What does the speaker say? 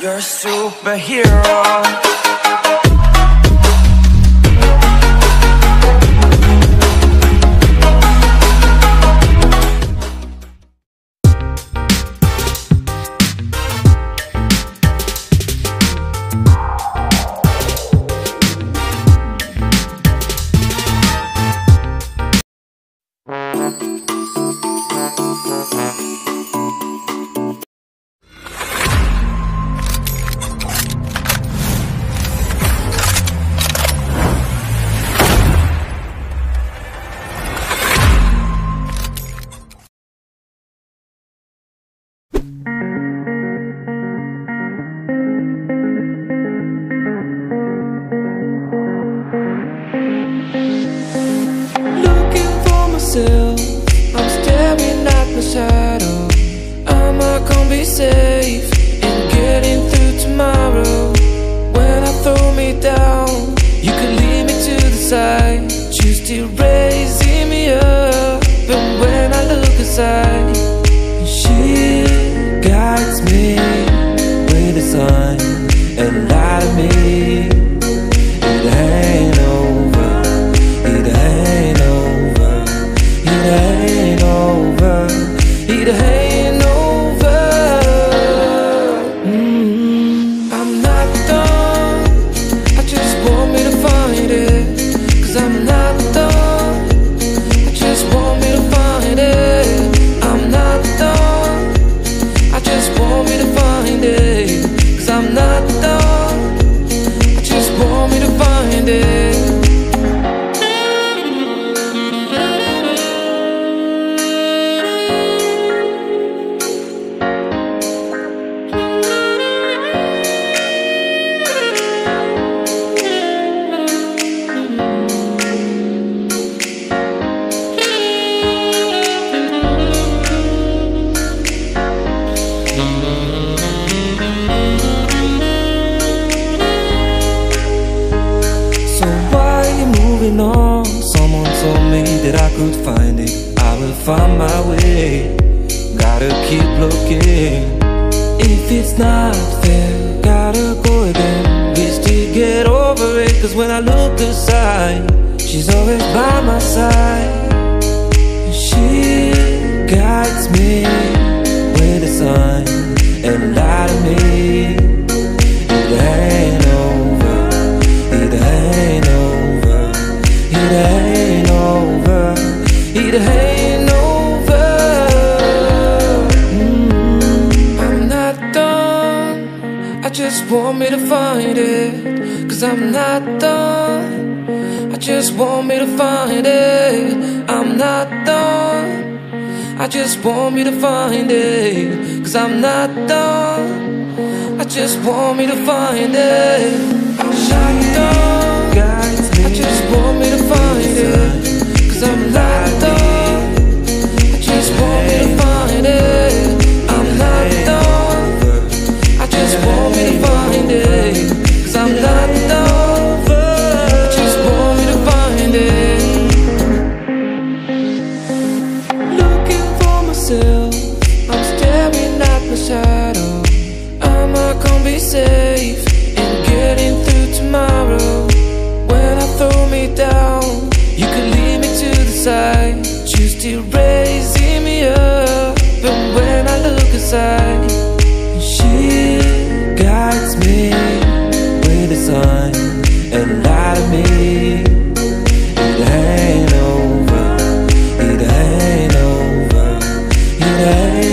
You're a superhero. I'm staring at my shadow. Am I gonna be safe in getting through tomorrow? When I throw me down, you can lead me to the side. You still raising me up, and when I look aside, she guides me with a sign and light of me. It ain't over, it ain't over, it ain't over, it ain't over. I'm not done, I just want me to find it. Cause I'm not done, I just want me to find it. I'm not done, I just want me to find it. Cause I'm not done, I just want me to find it. On. Someone told me that I could find it. I will find my way. Gotta keep looking. If it's not there, gotta go again. We still get over it. Cause when I look aside, she's always by my side. She guides me with a sign and light of me. It ain't over, it ain't over, it ain't over, it ain't over. I'm not done, I just want me to find it. Cause I'm not done, I just want me to find it. I'm not done, I just want me to find it. Cause I'm not done, I just want me to find it. I'm not done, I just want me to find it. Cause I'm not done, I just want me to find it. I'm not done, I just want me to find it. Cause I'm not done, I just want me to find it. Looking for myself, I'm staring at my shadow. Am I gonna be safe in getting through tomorrow? When I throw me down, you can lead me to the side. You still raising me up, and when I look aside, she guides me with a sign and light of me. It ain't over, it ain't over, it ain't